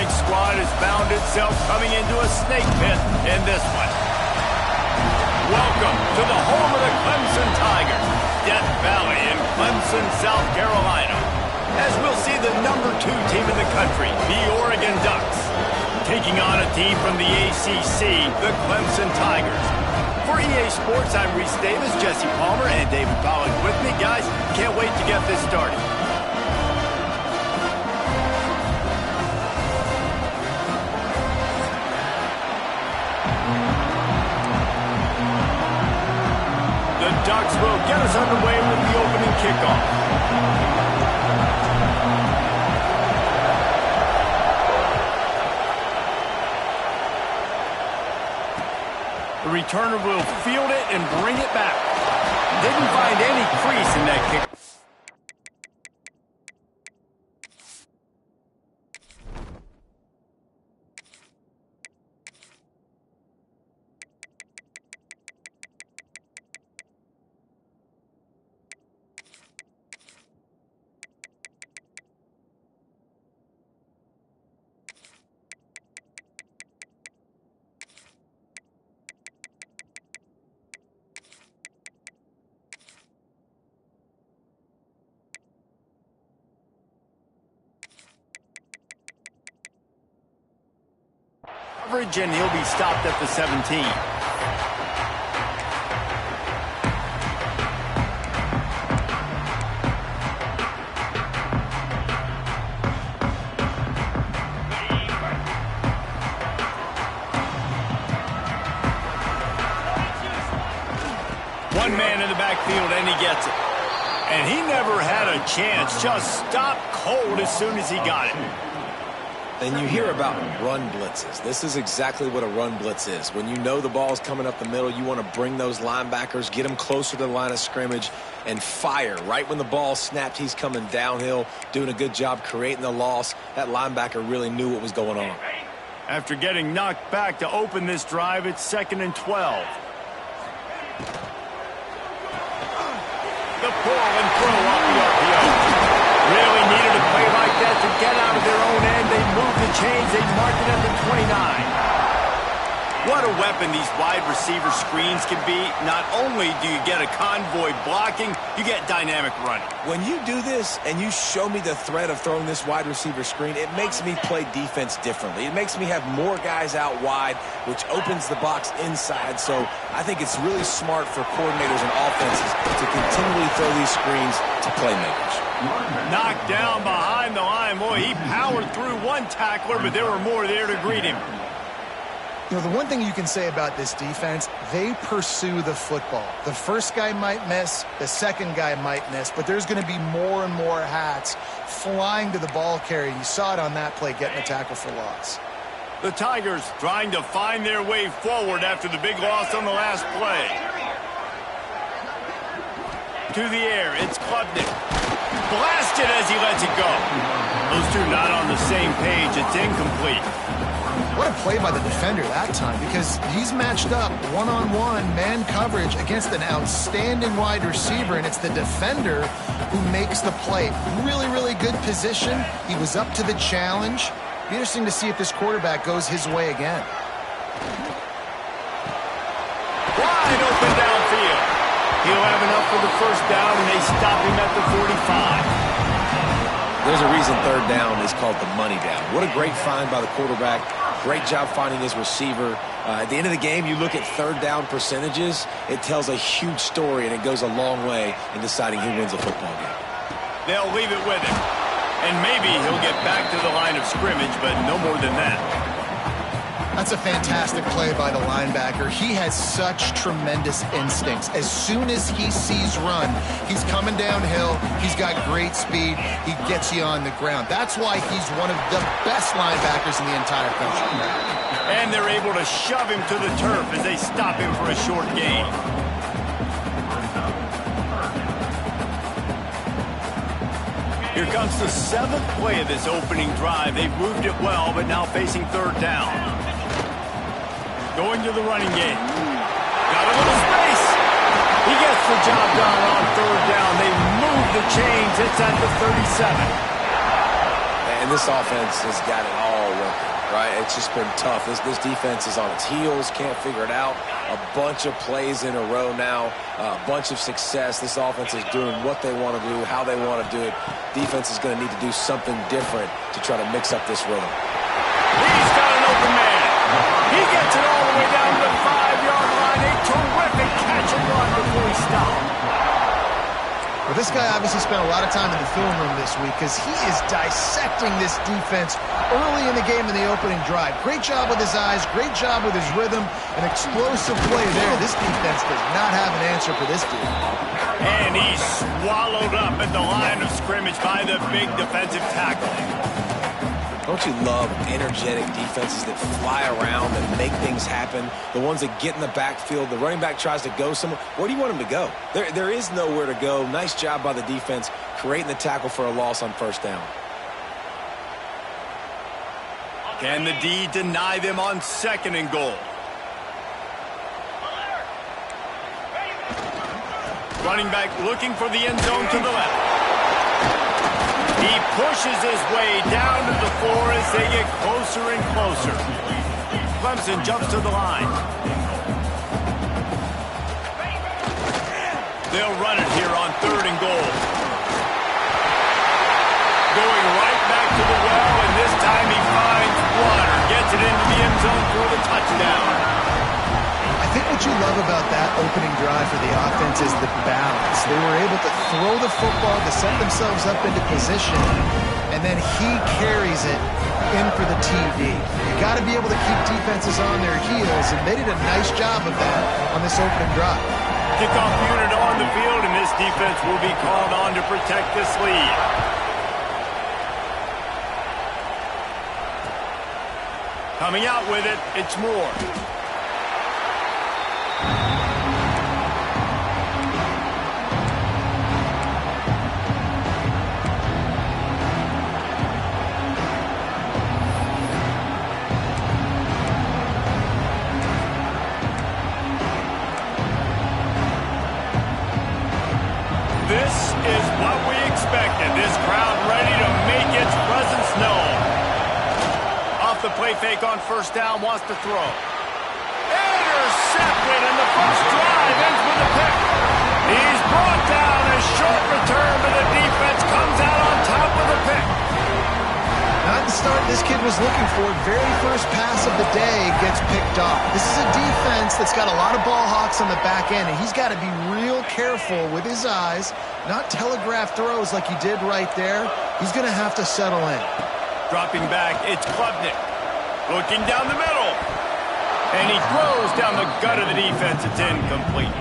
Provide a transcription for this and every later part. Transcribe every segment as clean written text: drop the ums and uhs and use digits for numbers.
point squad has found itself coming into a snake pit in this one. Welcome to the home of the Clemson Tigers, Death Valley in Clemson, South Carolina. As we'll see the #2 team in the country, the Oregon Ducks, taking on a team from the ACC, the Clemson Tigers. For EA Sports, I'm Reese Davis, Jesse Palmer, and David Pollack with me. Guys, can't wait to get this started. The Ducks will get us underway with the opening kickoff. The returner will field it and bring it back. Didn't find any crease in that kick. And he'll be stopped at the 17. One man in the backfield, and he gets it. And he never had a chance, just stopped cold as soon as he got it. And you hear about run blitzes. This is exactly what a run blitz is. When you know the ball's coming up the middle, you want to bring those linebackers, get them closer to the line of scrimmage, and fire. Right when the ball snapped, he's coming downhill, doing a good job creating the loss. That linebacker really knew what was going on. After getting knocked back to open this drive, it's 2nd and 12. The pull and throw off the RPO. Really needed a play like that to get out of their own end. They moved the chains. They marked it at the 29. What a weapon these wide receiver screens can be. Not only do you get a convoy blocking, you get dynamic running. When you do this and you show me the threat of throwing this wide receiver screen, it makes me play defense differently. It makes me have more guys out wide, which opens the box inside. So I think it's really smart for coordinators and offenses to continually throw these screens to playmakers. Knocked down behind the line. Boy, he powered through one tackler, but there were more there to greet him. You know, the one thing you can say about this defense, they pursue the football. The first guy might miss, the second guy might miss, but there's going to be more and more hats flying to the ball carrier. You saw it on that play, getting a tackle for loss. The Tigers trying to find their way forward after the big loss on the last play. To the air, it's Klubnik. Blasted as he lets it go. Those two not on the same page. It's incomplete. What a play by the defender that time, because he's matched up one-on-one man coverage against an outstanding wide receiver, and it's the defender who makes the play. Really, really good position. He was up to the challenge. Be interesting to see if this quarterback goes his way again. Wide open downfield. He'll have enough for the first down, and they stop him at the 45. There's a reason third down is called the money down. What a great find by the quarterback. Great job finding his receiver. At the end of the game, you look at third down percentages. It tells a huge story, and it goes a long way in deciding who wins a football game. They'll leave it with him. And maybe he'll get back to the line of scrimmage, but no more than that. That's a fantastic play by the linebacker. He has such tremendous instincts. As soon as he sees run, he's coming downhill. He's got great speed. He gets you on the ground. That's why he's one of the best linebackers in the entire country. And they're able to shove him to the turf as they stop him for a short gain. Here comes the 7th play of this opening drive. They've moved it well, but now facing third down. Going to the running game. Got a little space. He gets the job done on third down. They move the chains. It's at the 37. And And this offense has got it all working, right? It's just been tough. This defense is on its heels, can't figure it out. A bunch of plays in a row now, a bunch of success. This offense is doing what they want to do, how they want to do it. Defense is going to need to do something different to try to mix up this rhythm. He's got an open man. He gets it all the way down to the 5-yard line. A terrific catch and run before he stopped. Well, this guy obviously spent a lot of time in the film room this week because he is dissecting this defense early in the game in the opening drive. Great job with his eyes, great job with his rhythm, an explosive play there. This defense does not have an answer for this dude. And he's swallowed up at the line of scrimmage by the big defensive tackle. Don't you love energetic defenses that fly around and make things happen? The ones that get in the backfield, the running back tries to go somewhere. Where do you want him to go? There is nowhere to go. Nice job by the defense creating the tackle for a loss on first down. Can the D deny them on 2nd and goal? Running back looking for the end zone to the left. He pushes his way down to the floor as they get closer and closer. Clemson jumps to the line. They'll run it here on 3rd and goal. Going right back to the well, and this time he finds water. Gets it into the end zone for the touchdown. I think what you love about that opening drive for the offense is the balance. They were able to throw the football to set themselves up into position, and then he carries it in for the TD. You got to be able to keep defenses on their heels, and they did a nice job of that on this opening drive. Kickoff unit on the field, and this defense will be called on to protect this lead. Coming out with it, it's Moore. This is what we expected. This crowd ready to make its presence known. Off the play fake on first down, wants to throw. Intercepted, and the first drive ends with a pick. He's brought down. A short return, but the defense comes out on top with a pick. Not the start this kid was looking for. Very first pass of the day gets picked off. This is a defense that's got a lot of ball hawks on the back end, and he's got to be real careful with his eyes, not telegraph throws like he did right there. He's going to have to settle in. Dropping back, it's Klubnik. Looking down the middle. And he throws down the gut of the defense. It's incomplete.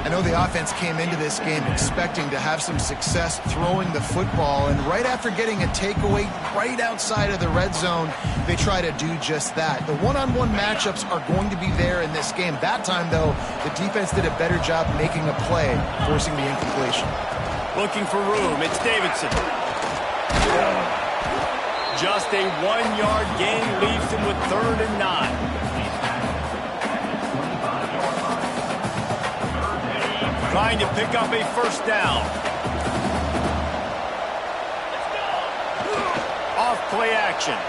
I know the offense came into this game expecting to have some success throwing the football, and right after getting a takeaway right outside of the red zone, they try to do just that. The one-on-one matchups are going to be there in this game. That time, though, the defense did a better job making a play, forcing the incompletion. Looking for room, it's Davidson. Just a 1-yard gain leaves him with 3rd and 9. Trying to pick up a first down. Off play action.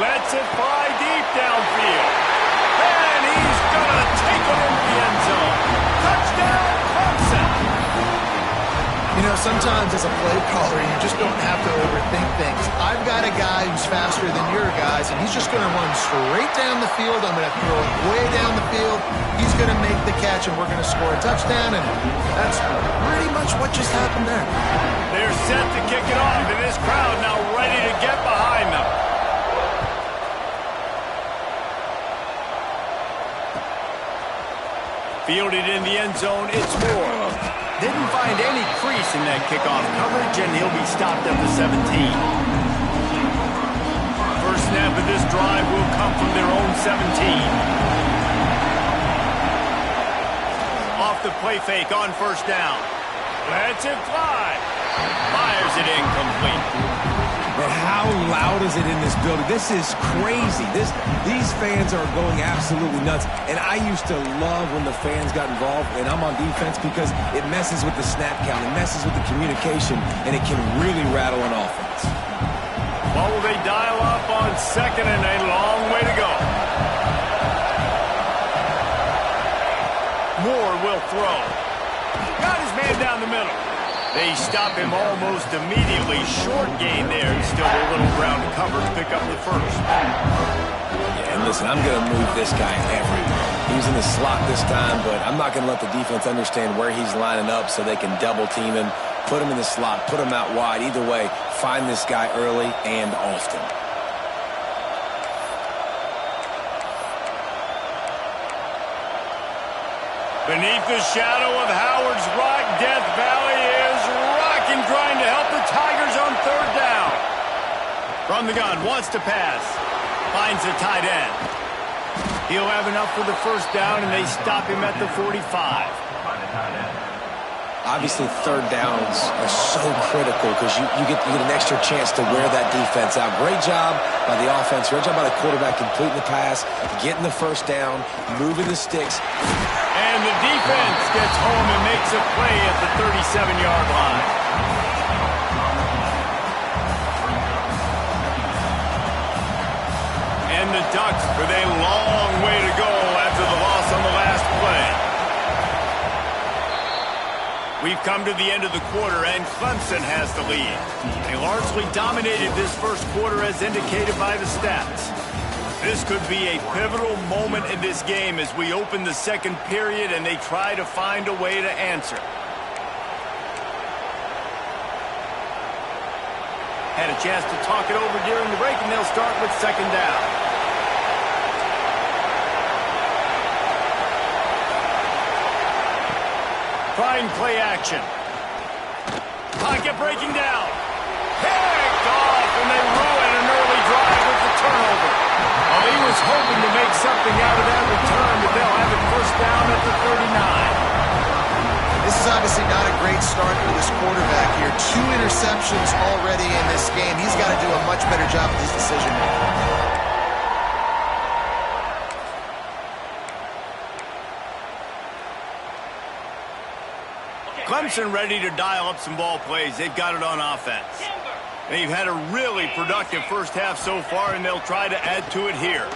Lets it fly deep downfield. And he's going to take it into the end zone. Touchdown, Clemson. You know, sometimes as a play caller, you just don't have to overthink things. I've got a guy who's faster than your guys, and he's just going to run straight down the field. I'm going to throw it way down the field. He's going to make the catch, and we're going to score a touchdown, and that's pretty much what just happened there. They're set to kick it off, and this crowd now ready to get behind them. Fielded in the end zone, it's Moore. Didn't find any crease in that kickoff coverage, and he'll be stopped at the 17. First snap of this drive will come from their own 17. Off the play fake on first down. Lets it fly. Fires it incomplete. But how loud is it in this building? This is crazy. These fans are going absolutely nuts. And I used to love when the fans got involved, and I'm on defense, because it messes with the snap count, it messes with the communication, and it can really rattle an offense. Well, will they dial up on second and a long way to go? Moore will throw. Got his man down the middle. They stop him almost immediately. Short gain there. Still a little ground to cover to pick up the first. Yeah, and listen, I'm going to move this guy everywhere. He's in the slot this time, but I'm not going to let the defense understand where he's lining up so they can double team him, put him in the slot, put him out wide. Either way, find this guy early and often. Beneath the shadow of Howard's rock, Death Valley is rocking, trying to help the Tigers on third down. From the gun, wants to pass. Finds the tight end. He'll have enough for the first down, and they stop him at the 45. Obviously, third downs are so critical because you get an extra chance to wear that defense out. Great job by the offense. Great job by the quarterback completing the pass, getting the first down, moving the sticks. And the defense gets home and makes a play at the 37-yard line. And the Ducks with a long way to go after the loss on the last play. We've come to the end of the quarter, and Clemson has the lead. They largely dominated this first quarter as indicated by the stats. This could be a pivotal moment in this game as we open the second period and they try to find a way to answer. Had a chance to talk it over during the break, and they'll start with second down. Trying play action. Pocket breaking down. Picked off, and they ruin an early drive with the turnover. Well, he was hoping to make something out of that return, but they'll have it first down at the 39. This is obviously not a great start for this quarterback here. 2 interceptions already in this game. He's got to do a much better job with his decision making. Clemson ready to dial up some ball plays. They've got it on offense. They've had a really productive first half so far, and they'll try to add to it here.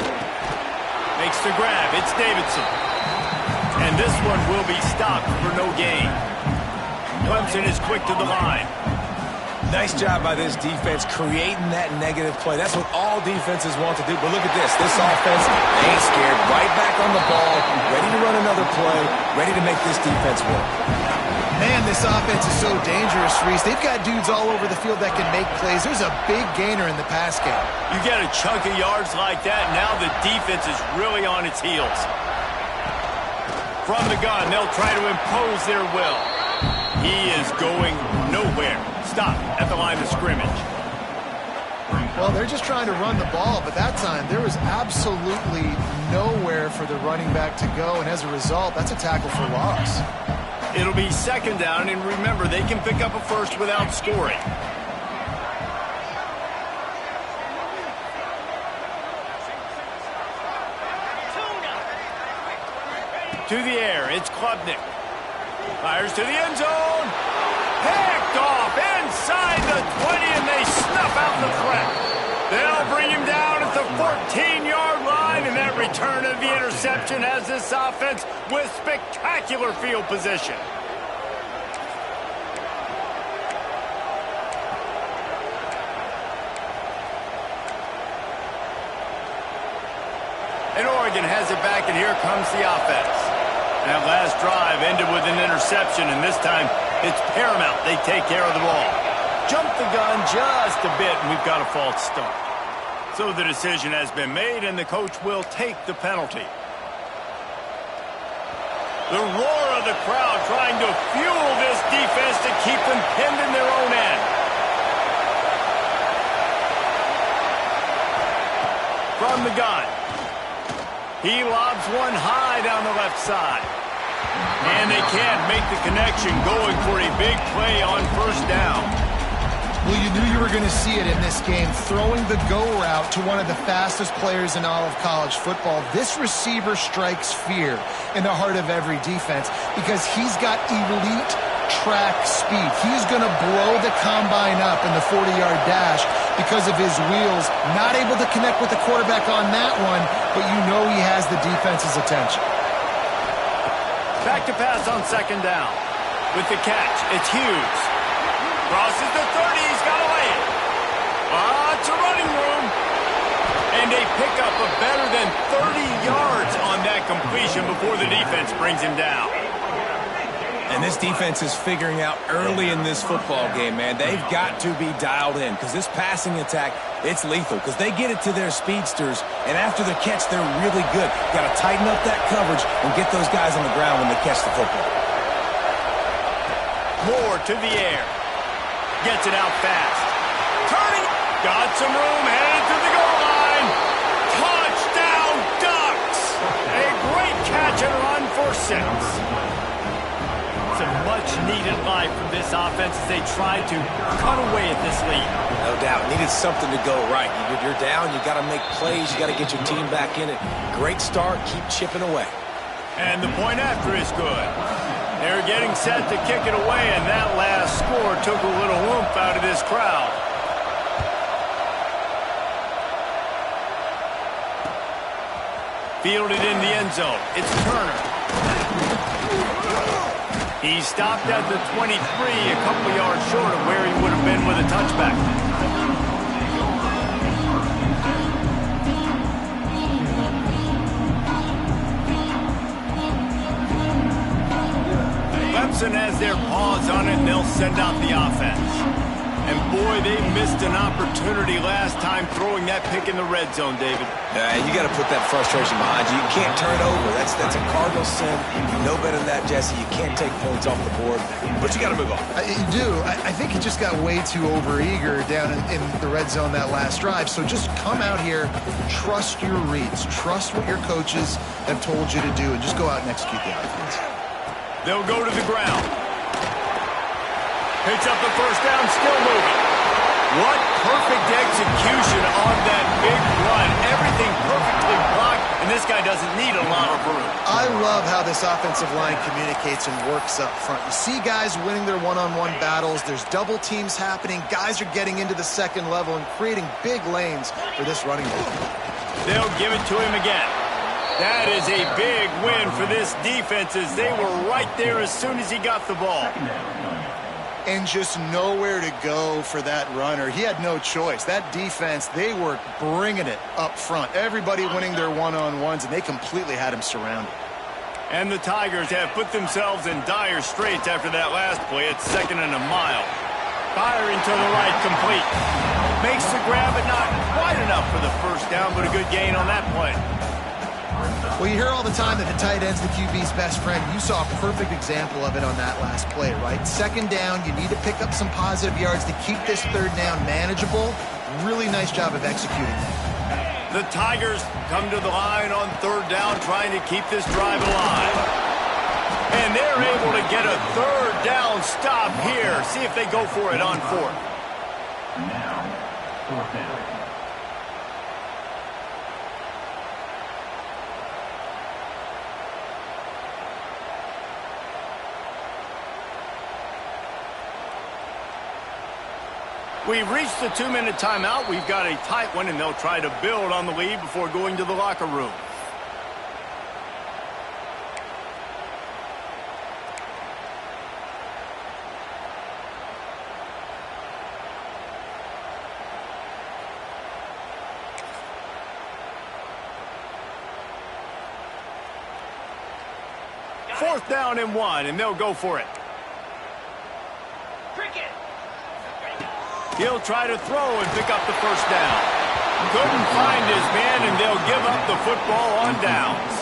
Makes the grab. It's Davidson. And this one will be stopped for no gain. Clemson is quick to the line. Nice job by this defense creating that negative play. That's what all defenses want to do. But look at this. This offense ain't scared. Right back on the ball, ready to run another play, ready to make this defense work. Man, this offense is so dangerous, Reese. They've got dudes all over the field that can make plays. There's a big gainer in the pass game. You get a chunk of yards like that, now the defense is really on its heels. From the gun, they'll try to impose their will. He is going nowhere. Stop at the line of scrimmage. Well, they're just trying to run the ball, but that time there was absolutely nowhere for the running back to go, and as a result, that's a tackle for loss. It'll be second down, and remember, they can pick up a first without scoring. To the air, it's Klubnik. Fires to the end zone. Picked off inside the 20, and they snuff out the threat. They'll bring him down at the 14-yard line, and that return of the interception has this offense with spectacular field position. And Oregon has it back, and here comes the offense. That last drive ended with an interception, and this time it's paramount they take care of the ball. Jump the gun just a bit, and we've got a false start. So the decision has been made, and the coach will take the penalty. The roar of the crowd trying to fuel this defense to keep them pinned in their own end. From the gun. He lobs one high down the left side. And they can't make the connection, going for a big play on first down. Well, you knew you were going to see it in this game, throwing the go route to one of the fastest players in all of college football. This receiver strikes fear in the heart of every defense because he's got elite track speed. He's going to blow the combine up in the 40-yard dash because of his wheels. Not able to connect with the quarterback on that one, but you know he has the defense's attention. Back to pass on second down. With the catch, it's Hughes. Crosses the 30, he's got away. Lots of running room. And a pickup of better than 30 yards on that completion before the defense brings him down. And this defense is figuring out early in this football game, man. They've got to be dialed in because this passing attack, it's lethal because they get it to their speedsters, and after the catch, they're really good. Got to tighten up that coverage and get those guys on the ground when they catch the football. Moore to the air. Gets it out fast. Turning. Got some room. Headed to the goal line. Touchdown, Ducks. A great catch and run for 6. Some much-needed life from this offense as they try to cut away at this lead. No doubt. Needed something to go right. You're down. You got to make plays. You got to get your team back in it. Great start. Keep chipping away. And the point after is good. They're getting set to kick it away, and that last score took a little oomph out of this crowd. Fielded in the end zone. It's Turner. He stopped at the 23, a couple yards short of where he would have been with a touchback. Clemson has their paws on it, and they'll send out the offense. And boy, they missed an opportunity last time throwing that pick in the red zone, David. You got to put that frustration behind you. You can't turn it over. That's a cardinal sin. You know better than that, Jesse. You can't take points off the board, but you got to move on. You do. I think he just got way too overeager down in the red zone that last drive. So just come out here, trust your reads, trust what your coaches have told you to do, and just go out and execute the offense. They'll go to the ground. Picks up the first down, still moving. What perfect execution on that big run. Everything perfectly blocked, and this guy doesn't need a lot of room. I love how this offensive line communicates and works up front. You see guys winning their one-on-one battles. There's double teams happening. Guys are getting into the second level and creating big lanes for this running back. They'll give it to him again. That is a big win for this defense as they were right there as soon as he got the ball. And just nowhere to go for that runner. He had no choice. That defense, they were bringing it up front. Everybody winning their one-on-ones, and they completely had him surrounded. And the Tigers have put themselves in dire straits after that last play. It's 2nd and a mile. Firing to the right, complete. Makes the grab, but not quite enough for the first down, but a good gain on that play. Well, you hear all the time that the tight end's the QB's best friend. You saw a perfect example of it on that last play, right? 2nd down, you need to pick up some positive yards to keep this 3rd down manageable. Really nice job of executing that. The Tigers come to the line on 3rd down, trying to keep this drive alive. And they're able to get a 3rd down stop here. See if they go for it on 4th. Now, 4th down. We've reached the 2-minute timeout. We've got a tight one, and they'll try to build on the lead before going to the locker room. Fourth down and 1, and they'll go for it. He'll try to throw and pick up the first down. Couldn't find his man, and they'll give up the football on downs.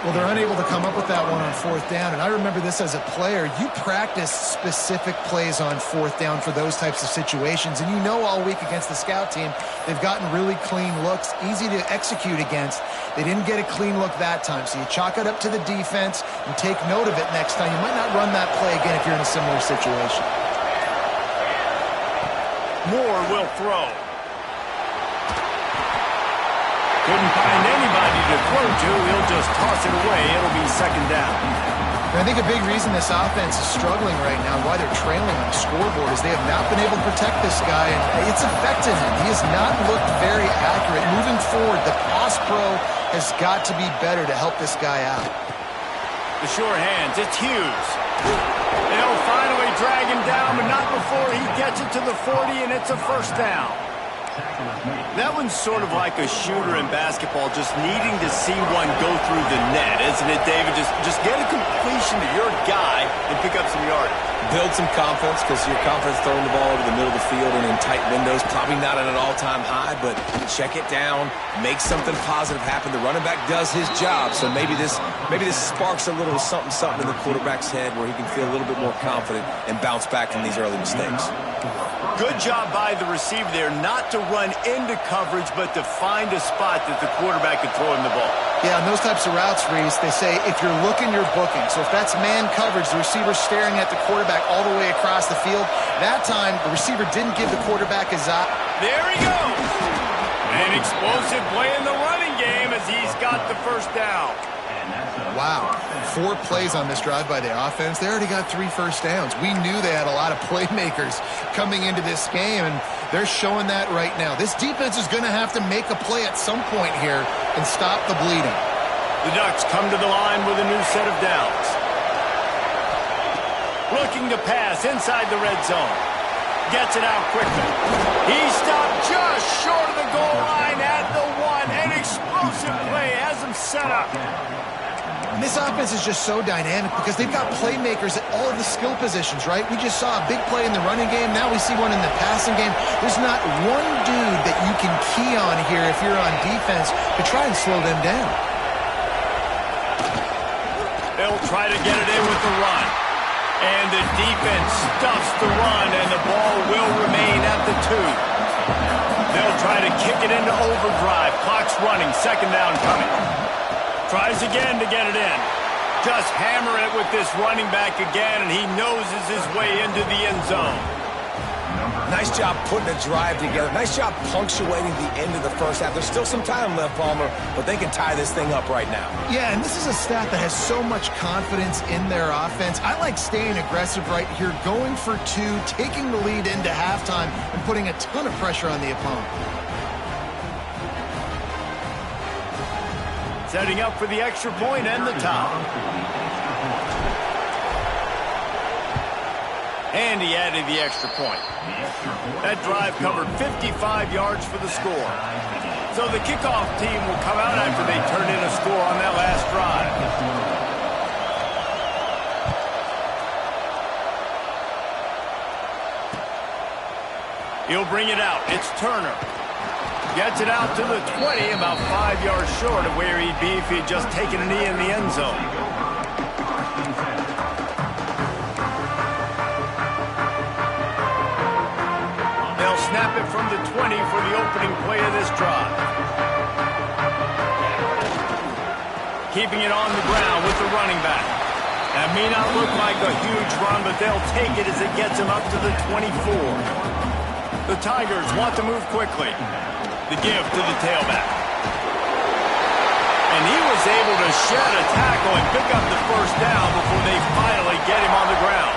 Well, they're unable to come up with that one on 4th down, and I remember this as a player. You practice specific plays on 4th down for those types of situations, and you know all week against the scout team, they've gotten really clean looks, easy to execute against. They didn't get a clean look that time, so you chalk it up to the defense and take note of it next time. You might not run that play again if you're in a similar situation. Moore will throw. Couldn't find anybody to throw to. He'll just toss it away. It'll be second down. And I think a big reason this offense is struggling right now, why they're trailing on the scoreboard, is they have not been able to protect this guy, and it's affected him. He has not looked very accurate. Moving forward, the pass pro has got to be better to help this guy out. The sure hands, it's Hughes. They'll finally drag him down, but not before he gets it to the 40, and it's a first down. That one's sort of like a shooter in basketball, just needing to see one go through the net, isn't it, David? Just get a completion to your guy and pick up some yardage. Build some confidence, because your confidence throwing the ball over the middle of the field and in tight windows, probably not at an all-time high, but check it down, make something positive happen. The running back does his job, so maybe this sparks a little something in the quarterback's head where he can feel a little bit more confident and bounce back from these early mistakes. Good job by the receiver there, not to run into coverage, but to find a spot that the quarterback could throw him the ball. Yeah, and those types of routes, Reese, they say if you're looking, you're booking. So if that's man coverage, the receiver's staring at the quarterback all the way across the field. That time, the receiver didn't give the quarterback his eye. There he goes. An explosive play in the running game as he's got the first down. Wow, 4 plays on this drive by the offense. They already got 3 first downs. We knew they had a lot of playmakers coming into this game, and they're showing that right now. This defense is going to have to make a play at some point here and stop the bleeding. The Ducks come to the line with a new set of downs. Looking to pass inside the red zone. Gets it out quickly. He stopped just short of the goal line at the 1. An explosive play has him set up. And this offense is just so dynamic because they've got playmakers at all of the skill positions, right? We just saw a big play in the running game. Now we see one in the passing game. There's not one dude that you can key on here if you're on defense to try and slow them down. They'll try to get it in with the run. And the defense stuffs the run, and the ball will remain at the 2. They'll try to kick it into overdrive. Clock's running. Second down coming. Tries again to get it in. Just hammer it with this running back again, and he noses his way into the end zone. Nice job putting a drive together. Nice job punctuating the end of the first half. There's still some time left, Palmer, but they can tie this thing up right now. Yeah, and this is a staff that has so much confidence in their offense. I like staying aggressive right here, going for 2, taking the lead into halftime, and putting a ton of pressure on the opponent. Setting up for the extra point and the tie. And he added the extra point. That drive covered 55 yards for the score. So the kickoff team will come out after they turn in a score on that last drive. He'll bring it out. It's Turner. Gets it out to the 20, about 5 yards short of where he'd be if he'd just taken a knee in the end zone. They'll snap it from the 20 for the opening play of this drive. Keeping it on the ground with the running back. That may not look like a huge run, but they'll take it as it gets him up to the 24. The Tigers want to move quickly. The give to the tailback. And he was able to shed a tackle and pick up the first down before they finally get him on the ground.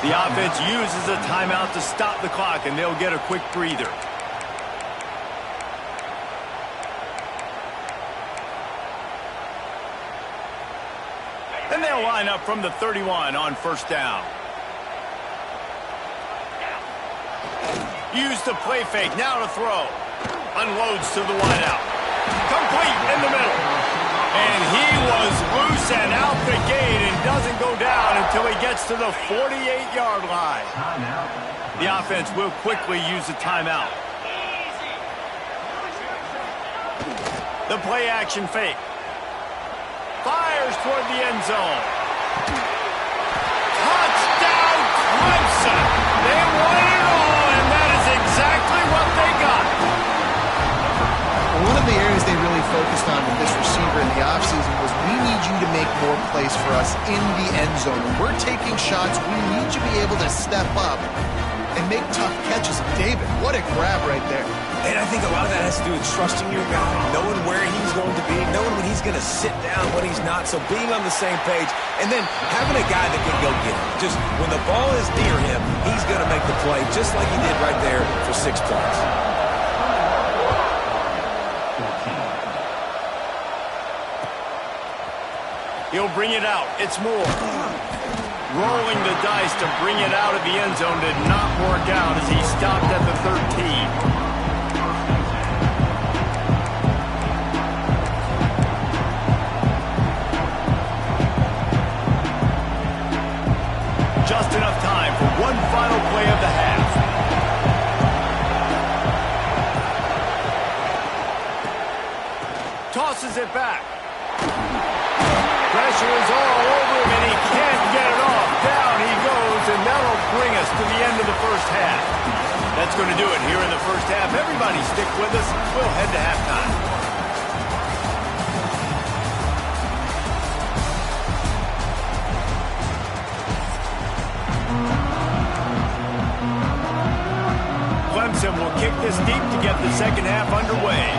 The offense uses a timeout to stop the clock, and they'll get a quick breather. And they'll line up from the 31 on first down. Use the play fake, now to throw. Unloads to the wideout. Complete in the middle. And he was loose and out the gate and doesn't go down until he gets to the 48-yard line. The offense will quickly use a timeout. The play action fake. Fires toward the end zone. Touchdown, Clemson. They won it all, and that is exactly what they got. One of the areas they really focused on with this receiver in the offseason was we need you to make more plays for us in the end zone. When we're taking shots, we need you to be able to step up and make tough catches. David, what a grab right there. And I think a lot of that has to do with trusting your guy, knowing where he's going to be, knowing when he's going to sit down, when he's not. So being on the same page, and then having a guy that can go get it. Just when the ball is near him, he's going to make the play, just like he did right there for 6 points. He'll bring it out. It's Moore. Rolling the dice to bring it out of the end zone did not work out as he stopped at the 13. Just enough time for one final play of the half. Tosses it back. Pressure is all over him, and he can't get it off. Down he goes, and that'll bring us to the end of the first half. That's going to do it here in the first half. Everybody stick with us. We'll head to halftime. Clemson will kick this deep to get the second half underway.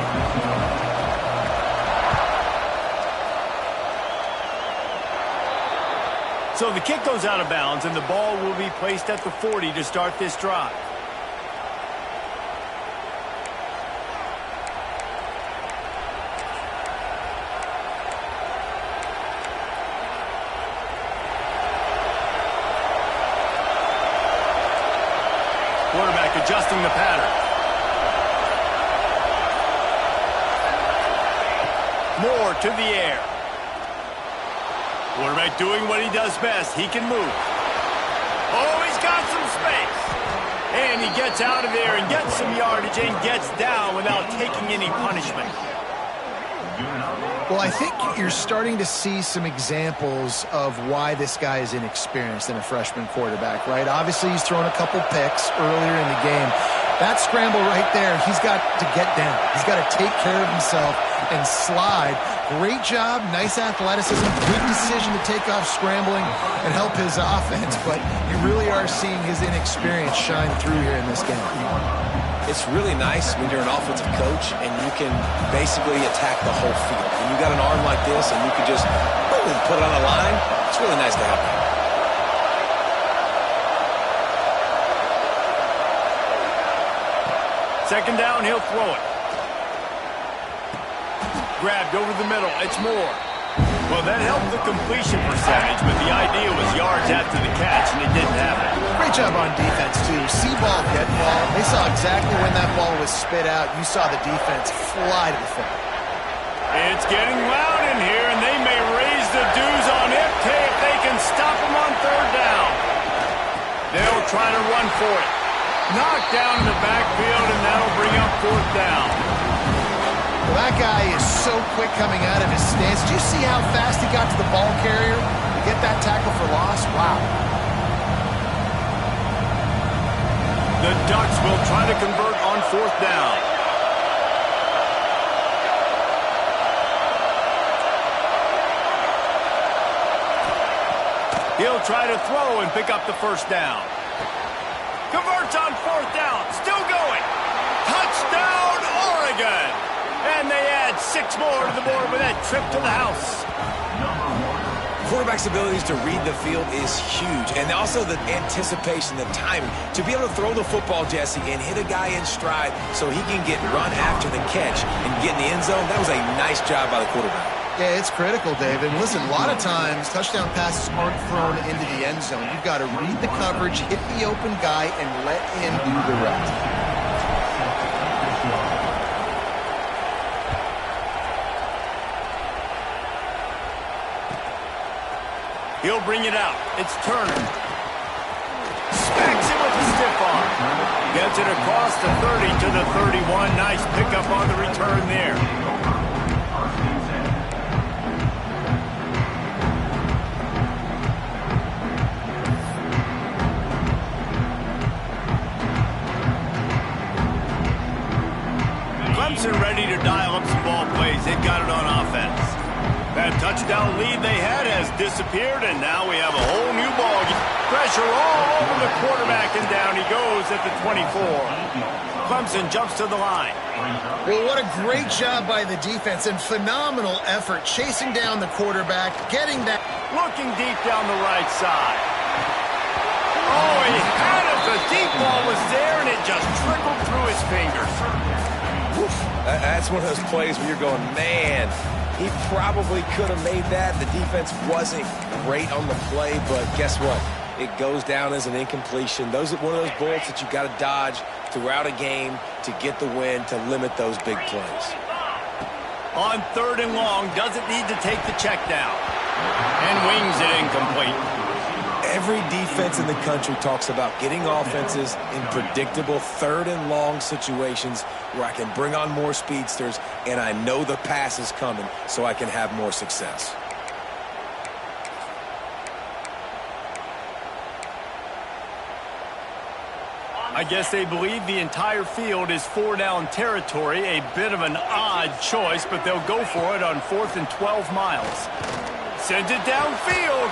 So the kick goes out of bounds, and the ball will be placed at the 40 to start this drive. Quarterback adjusting the pattern. Moore to the air. Quarterback doing what he does best. He can move. Oh, he's got some space. And he gets out of there and gets some yardage and gets down without taking any punishment. Well, I think you're starting to see some examples of why this guy is inexperienced in a freshman quarterback, right? Obviously, he's thrown a couple picks earlier in the game. That scramble right there, he's got to get down. He's got to take care of himself and slide. Great job, nice athleticism, good decision to take off scrambling and help his offense, but you really are seeing his inexperience shine through here in this game. It's really nice when you're an offensive coach and you can basically attack the whole field. When you got an arm like this and you can just boom, put it on a line, it's really nice to have that. Second down, he'll throw it. Grabbed over the middle. It's Moore. Well, that helped the completion percentage, but the idea was yards after the catch, and it didn't happen. Great job on defense, too. See ball, get ball. They saw exactly when that ball was spit out. You saw the defense fly to the field. It's getting loud in here, and they may raise the dues on it if they can stop him on third down. They'll try to run for it. Knocked down in the backfield, and that'll bring up fourth down. Well, that guy is so quick coming out of his stance. Did you see how fast he got to the ball carrier to get that tackle for loss? Wow. The Ducks will try to convert on fourth down. He'll try to throw and pick up the first down. Converts on fourth down. Still going. Touchdown, Oregon. And they add 6 more to the board with that trip to the house. Quarterback's abilities to read the field is huge. And also the anticipation, the timing. To be able to throw the football, Jesse, and hit a guy in stride so he can get run after the catch and get in the end zone, that was a nice job by the quarterback. Yeah, it's critical, David. And listen, a lot of times touchdown passes aren't thrown into the end zone. You've got to read the coverage, hit the open guy, and let him do the rest. He'll bring it out. It's Turner. Smacks it with the stiff arm. Gets it across the 30 to the 31. Nice pickup on the return there. Clemson ready to dial up some ball plays. They've got it on offense. That touchdown lead they had has disappeared, and now we have a whole new ball game. Pressure all over the quarterback, and down he goes at the 24. Clemson jumps to the line. Well, what a great job by the defense and phenomenal effort chasing down the quarterback, getting that. Looking deep down the right side. Oh, he had it. The deep ball was there, and it just trickled through his fingers. That's one of those plays where you're going, man, he probably could have made that. The defense wasn't great on the play, but guess what? It goes down as an incompletion. Those are one of those bullets that you got to dodge throughout a game to get the win, to limit those big plays. On 3rd and long, doesn't need to take the check down. And wings it incomplete. Every defense in the country talks about getting offenses in predictable 3rd and long situations where I can bring on more speedsters and I know the pass is coming so I can have more success. I guess they believe the entire field is 4-down territory, a bit of an odd choice, but they'll go for it on 4th and 12 miles. Sends it downfield.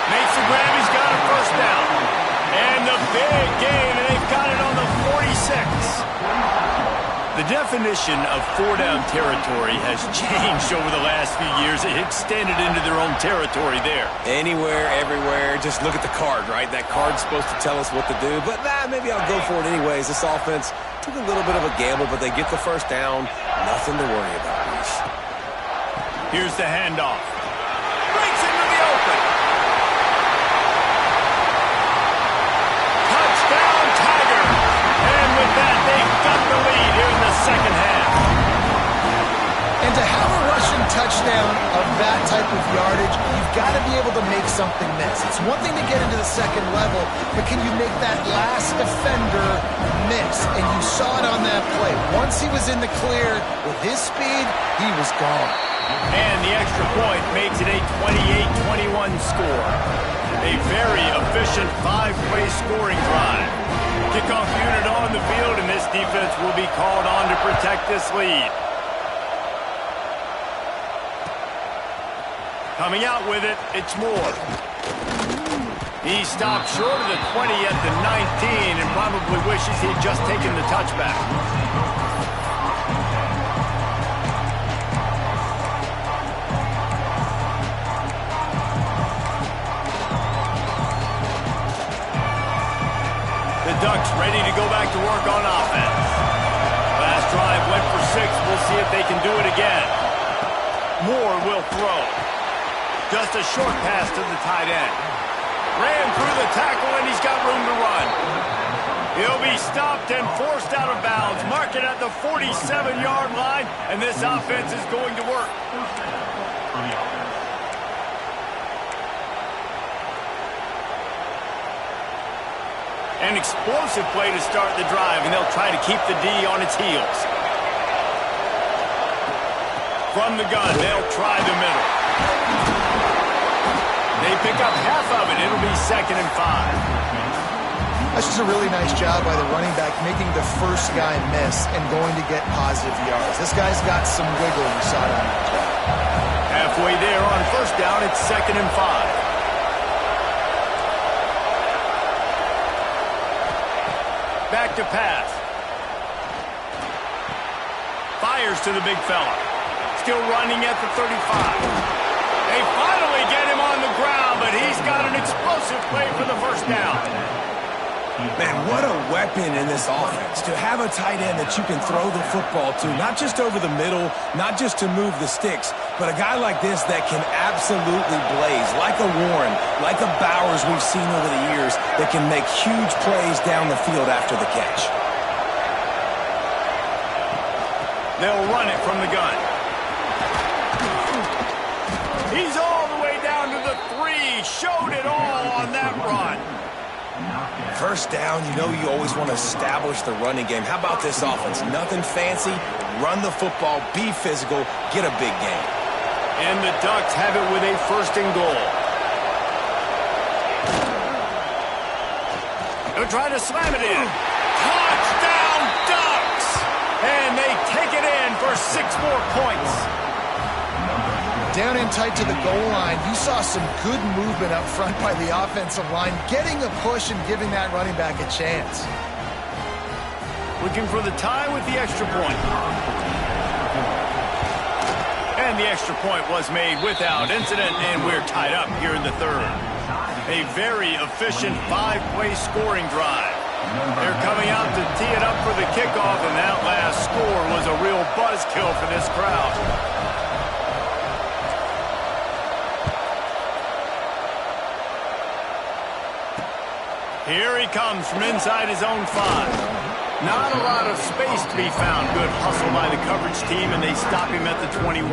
Makes the grab, he's got a first down. And the big gain, and they've got it on the 46. The definition of 4-down territory has changed over the last few years. It extended into their own territory there. Anywhere, everywhere, just look at the card, right? That card's supposed to tell us what to do, but maybe I'll go for it anyways. This offense took a little bit of a gamble, but they get the first down. Nothing to worry about, Reese. Here's the handoff. Breaks into the open. Touchdown, Tiger. And with that, they've got the lead here in the second half. And to have a rushing touchdown of that type of yardage, you've got to be able to make something miss. It's one thing to get into the second level, but can you make that last defender miss? And you saw it on that play. Once he was in the clear with his speed, he was gone. And the extra point makes it a 28-21 score. A very efficient 5-play scoring drive. Kickoff unit on the field, and this defense will be called on to protect this lead. Coming out with it, it's Moore. He stopped short of the 20 at the 19 and probably wishes he'd just taken the touchback. The Ducks ready to go back to work on offense. Last drive went for 6. We'll see if they can do it again. Moore will throw. Just a short pass to the tight end. Ran through the tackle, and he's got room to run. He'll be stopped and forced out of bounds. Mark it at the 47-yard line, and this offense is going to work. An explosive play to start the drive, and they'll try to keep the D on its heels. From the gun, they'll try the middle. They pick up half of it. It'll be 2nd and 5. That's just a really nice job by the running back, making the first guy miss and going to get positive yards. This guy's got some wiggle, you saw it on that play. Halfway there on first down, it's 2nd and 5. Back to pass. Fires to the big fella. Still running at the 35. They finally get him on the ground, but he's got an explosive play for the first down. Man, what a weapon in this offense. To have a tight end that you can throw the football to, not just over the middle, not just to move the sticks, but a guy like this that can absolutely blaze, like a Warren, like a Bowers we've seen over the years, that can make huge plays down the field after the catch. They'll run it from the gun. He's all the way down to the 3. Showed it all on that run. First down, you know you always want to establish the running game. How about this offense? Nothing fancy. Run the football, be physical, get a big gain. And the Ducks have it with a 1st and goal. They'll try to slam it in. Touchdown, Ducks! And they take it in for 6 more points. down in tight to the goal line. You saw some good movement up front by the offensive line, getting a push and giving that running back a chance. Looking for the tie with the extra point. And the extra point was made without incident, and we're tied up here in the third. A very efficient 5-play scoring drive. They're coming out to tee it up for the kickoff, and that last score was a real buzzkill for this crowd. Here he comes from inside his own 5. Not a lot of space to be found. Good hustle by the coverage team, and they stop him at the 21.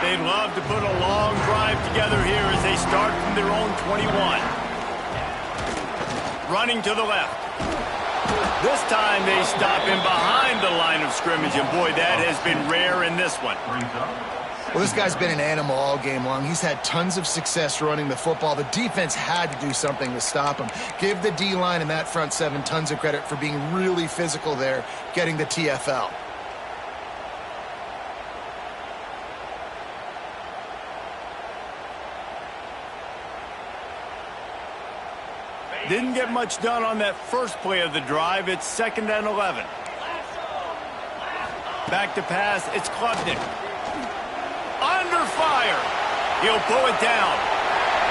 They'd love to put a long drive together here as they start from their own 21. Running to the left. This time they stop him behind the line of scrimmage, and boy, that has been rare in this one. Well, this guy's been an animal all game long. He's had tons of success running the football. The defense had to do something to stop him. Give the D-line and that front 7 tons of credit for being really physical there, getting the TFL. Didn't get much done on that first play of the drive. It's 2nd and 11. Back to pass. It's Klubnik. Under fire. He'll pull it down.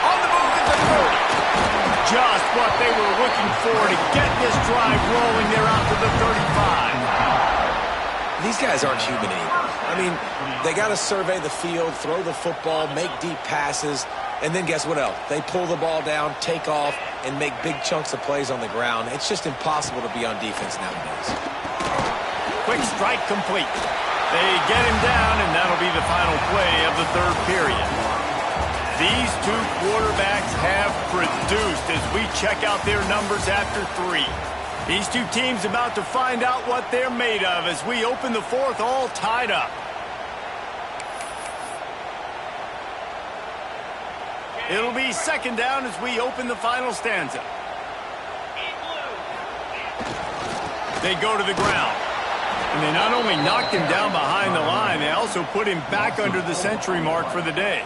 On the move at the 30. Just what they were looking for to get this drive rolling. They're out to the 35. These guys aren't human anymore. I mean, they got to survey the field, throw the football, make deep passes, and then guess what else? They pull the ball down, take off, and make big chunks of plays on the ground. It's just impossible to be on defense nowadays. Quick strike complete. They get him down, and that'll be the final play of the third period. These two quarterbacks have produced as we check out their numbers after 3. These two teams about to find out what they're made of as we open the fourth all tied up. It'll be 2nd down as we open the final stanza. They go to the ground. And they not only knocked him down behind the line, they also put him back under the century mark for the day.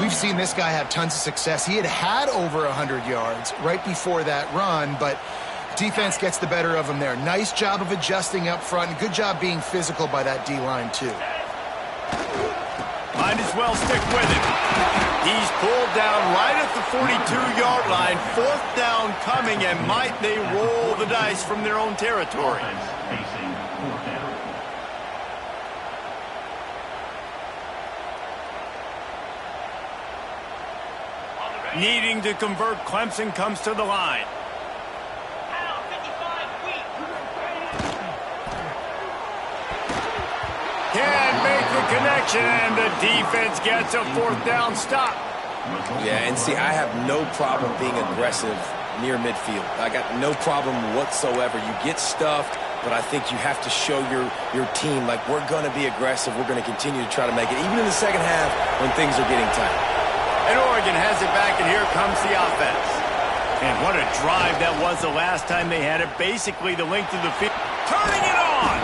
We've seen this guy have tons of success. He had over 100 yards right before that run, but defense gets the better of him there. Nice job of adjusting up front, and good job being physical by that D-line, too. Might as well stick with it. He's pulled down right at the 42-yard line. 4th down coming, and might they roll the dice from their own territory. Needing to convert, Clemson comes to the line. Can't make the connection, and the defense gets a 4th down stop. Yeah, and see, I have no problem being aggressive near midfield. I got no problem whatsoever. You get stuffed, but I think you have to show your team, like, we're going to be aggressive. We're going to continue to try to make it, even in the second half when things are getting tight. And Oregon has it back, and here comes the offense. And what a drive that was the last time they had it. Basically the length of the field. Turning it on!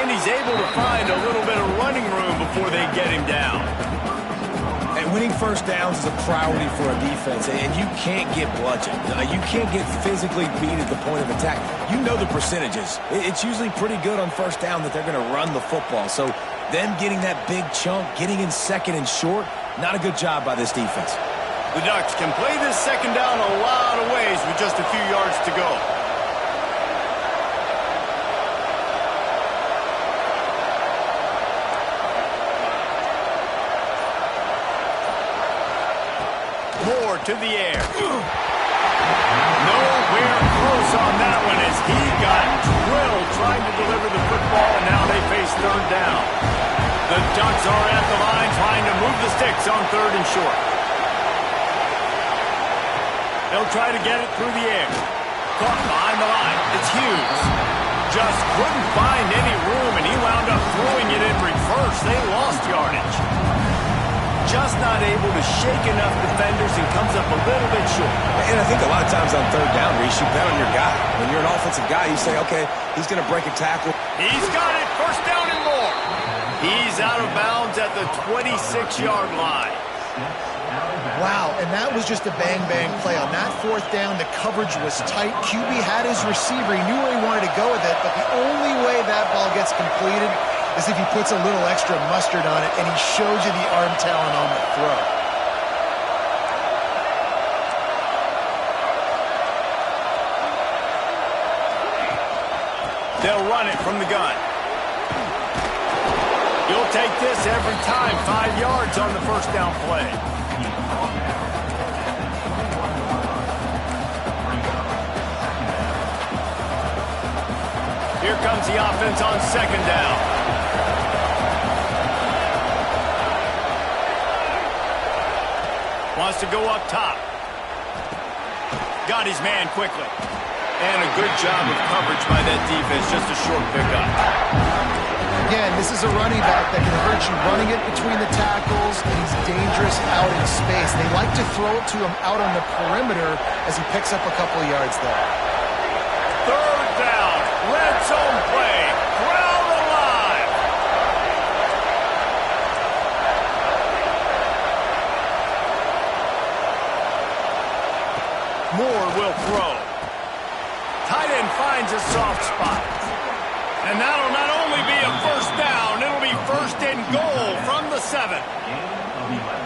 And he's able to find a little bit of running room before they get him down. And winning first downs is a priority for a defense, and you can't get bludgeoned. You can't get physically beat at the point of attack. You know the percentages. It's usually pretty good on first down that they're going to run the football. So them getting that big chunk, getting in 2nd and short, not a good job by this defense. The Ducks can play this 2nd down a lot of ways with just a few yards to go. Moore to the air. Nowhere close on that one as he got drilled trying to deliver the football, and now they face 3rd down. The Ducks are at the line trying to move the sticks on 3rd and short. They'll try to get it through the air. Caught behind the line. It's Hughes. Just couldn't find any room, and he wound up throwing it in reverse. They lost yardage. just not able to shake enough defenders and comes up a little bit short. And I think a lot of times on third down, Reese, you bet on your guy. When you're an offensive guy, you say, okay, he's going to break a tackle. He's got it. First down and more. He's out of bounds at the 26-yard line. Wow, and that was just a bang-bang play. On that fourth down, the coverage was tight. QB had his receiver. He knew where he wanted to go with it, but the only way that ball gets completed is if he puts a little extra mustard on it, and he shows you the arm talent on the throw. They'll run it from the gun. You'll take this every time. 5 yards on the first down play. Here comes the offense on second down. Wants to go up top. Got his man quickly. And a good job of coverage by that defense. Just a short pickup. Again, this is a running back that can hurt you running it between the tackles, and he's dangerous out in space. They like to throw it to him out on the perimeter as he picks up a couple of yards there. Third down. Red zone play. Crowd alive. Moore will throw. Tight end finds a soft spot. And that'll not only be a first down, it'll be first and goal from the 7.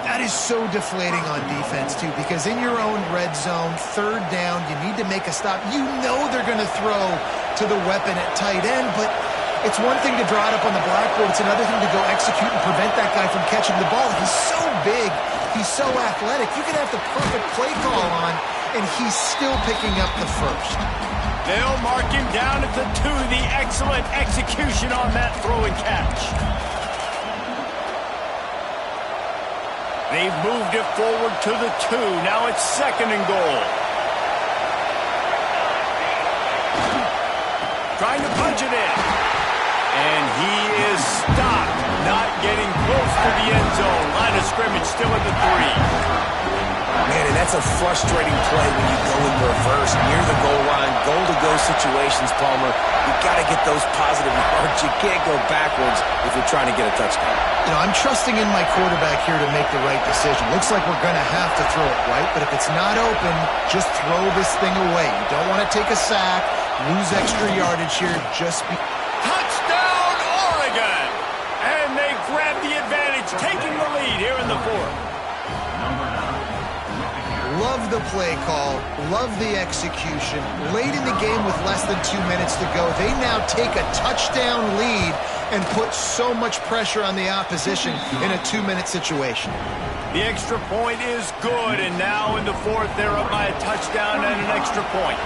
That is so deflating on defense, too, because in your own red zone, third down, you need to make a stop. You know they're going to throw to the weapon at tight end, but it's one thing to draw it up on the blackboard. It's another thing to go execute and prevent that guy from catching the ball. He's so big. He's so athletic. You can have the perfect play call on, and he's still picking up the first. They'll mark him down at the 2. The excellent execution on that throw and catch. They've moved it forward to the 2. Now it's second and goal. Trying to punch it in. And he is stopped. Not getting close to the end zone. Line of scrimmage still at the 3. Man, and that's a frustrating play when you go in reverse near the goal line, goal-to-go situations, Palmer. You got to get those positive yards. You can't go backwards if you're trying to get a touchdown. You know, I'm trusting in my quarterback here to make the right decision. Looks like we're going to have to throw it, right? But if it's not open, just throw this thing away. You don't want to take a sack, lose extra yardage here. Touchdown, Oregon! And they grab the advantage, taking the lead here in the 4th. Love the play call, love the execution. Late in the game with less than 2 minutes to go, they now take a touchdown lead and put so much pressure on the opposition in a 2-minute situation. The extra point is good, and now in the 4th, they're up by a touchdown and an extra point.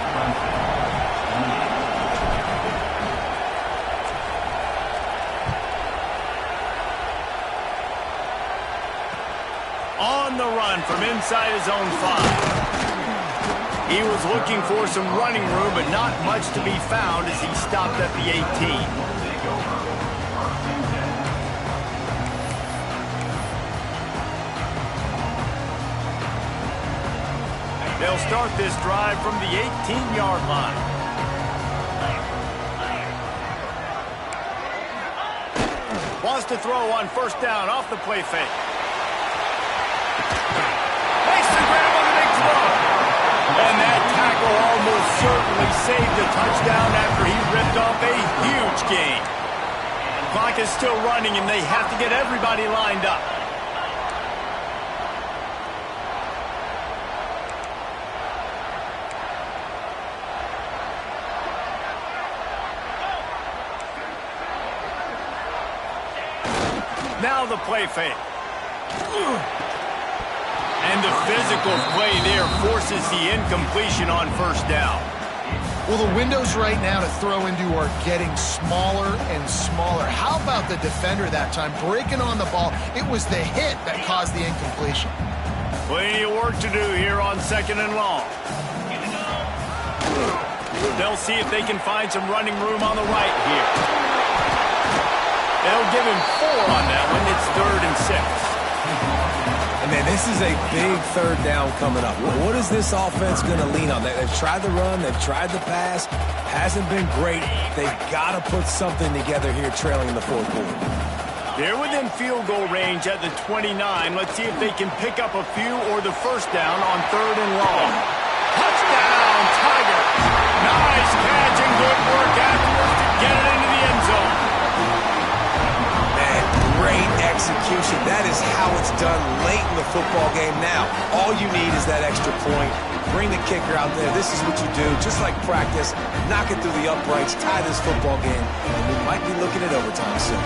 On the run from inside his own 5. He was looking for some running room, but not much to be found as he stopped at the 18. They'll start this drive from the 18-yard line. Wants to throw on first down off the play fake. And that tackle almost certainly saved a touchdown after he ripped off a huge gain. Clock is still running, and they have to get everybody lined up. Now the play fake. And the physical play there forces the incompletion on first down. Well, the windows right now to throw into are getting smaller and smaller. How about the defender that time breaking on the ball? It was the hit that caused the incompletion. Plenty of work to do here on second and long. They'll see if they can find some running room on the right here. They'll give him 4 on that one. It's 3rd and 6. And man, this is a big third down coming up. What is this offense going to lean on? They've tried the run. They've tried the pass. Hasn't been great. They've got to put something together here trailing in the fourth quarter. They're within field goal range at the 29. Let's see if they can pick up a few or the first down on 3rd and long. Touchdown, Tigers! Nice catch and good work afterwards to get it into the end zone. Man, great execution. That is how it's done late in the football game. Now, all you need is that extra point. Bring the kicker out there. This is what you do. Just like practice, knock it through the uprights, tie this football game, and we might be looking at overtime soon.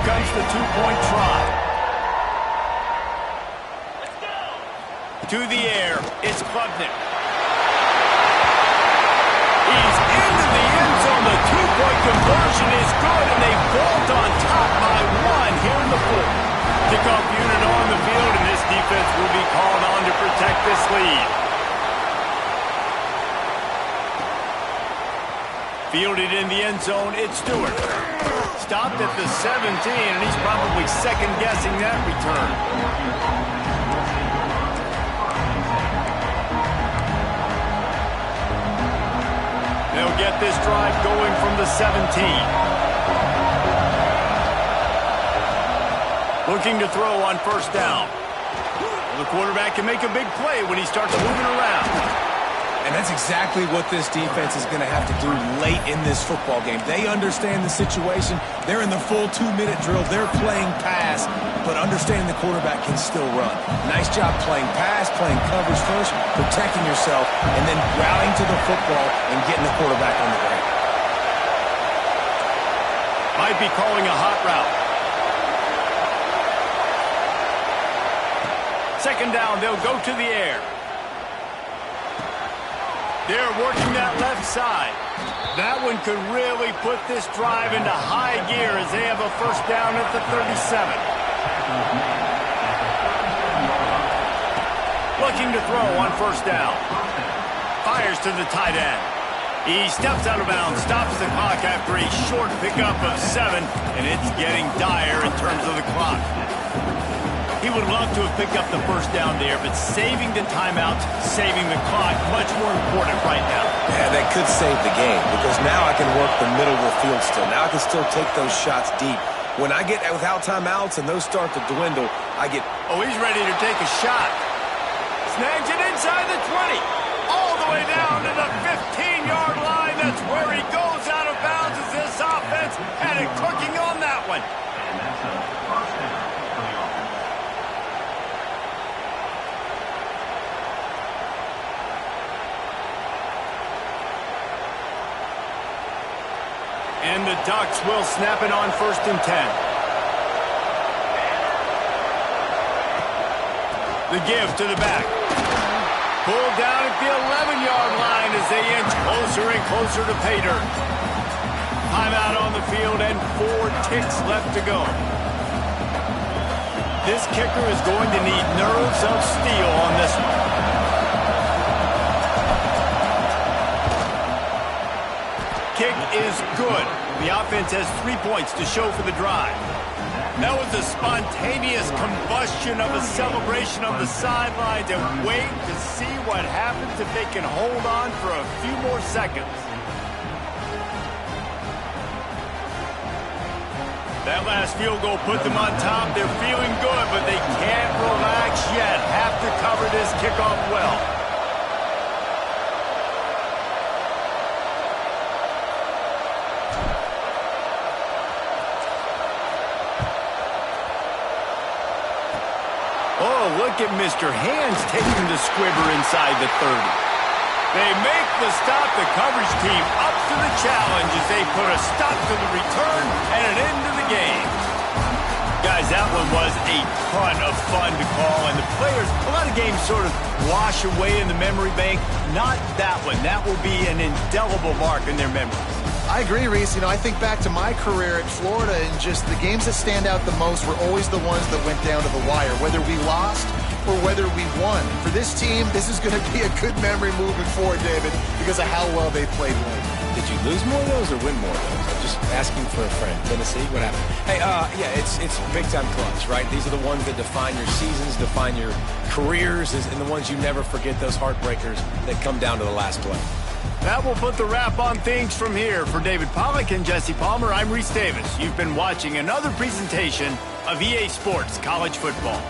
Comes the two-point try. To the air, it's Klubnik. He's into the end zone. The two-point conversion is good, and they vault on top by 1 here in the fourth. Kickoff unit on the field, and this defense will be called on to protect this lead. Fielded in the end zone, it's Stewart. Stopped at the 17, and he's probably second-guessing that return. They'll get this drive going from the 17. Looking to throw on first down. Well, the quarterback can make a big play when he starts moving around. And that's exactly what this defense is going to have to do late in this football game. They understand the situation. They're in the full 2-minute drill. They're playing pass, but understanding the quarterback can still run. Nice job playing pass, playing coverage first, protecting yourself, and then rallying to the football and getting the quarterback on the ground. Might be calling a hot route. Second down, they'll go to the air. They're working that left side. That one could really put this drive into high gear as they have a first down at the 37. Looking to throw on first down. Fires to the tight end. He steps out of bounds, stops the clock after a short pickup of 7, and it's getting dire in terms of the clock. He would love to have picked up the first down there, but saving the timeouts, saving the clock, much more important right now. Yeah, that could save the game because now I can work the middle of the field still. Now I can still take those shots deep. When I get without timeouts and those start to dwindle, I get... Oh, he's ready to take a shot. Snags it inside the 20. All the way down to the 15-yard line. That's where he goes out of bounds as this offense had it cooking on that one. And that's a first down for the offense. And the Ducks will snap it on 1st and 10. The give to the back. Pulled down at the 11-yard line as they inch closer and closer to pay dirt. Timeout on the field and 4 ticks left to go. This kicker is going to need nerves of steel on this one. Kick is good. The offense has 3 points to show for the drive. That was a spontaneous combustion of a celebration on the sidelines, and wait to see what happens if they can hold on for a few more seconds. That last field goal put them on top. They're feeling good, but they can't relax yet. Have to cover this kickoff well. Oh, look at Mr. Hands taking the squibber inside the 30. They make the stop. The coverage team up to the challenge as they put a stop to the return and an end to the game. Guys, that one was a ton of fun to call, and the players, a lot of games sort of wash away in the memory bank. Not that one. That will be an indelible mark in their memories. I agree, Reese. I think back to my career at Florida, and just the games that stand out the most were always the ones that went down to the wire, whether we lost or whether we won. For this team, this is going to be a good memory moving forward, David, because of how well they played late. Did you lose more of those or win more of those? I'm just asking for a friend. Tennessee, what happened? Hey, yeah, it's big-time clutch, right? These are the ones that define your seasons, define your careers, and the ones you never forget, those heartbreakers that come down to the last play. That will put the wrap on things from here. For David Pollack and Jesse Palmer, I'm Reese Davis. You've been watching another presentation of EA Sports College Football.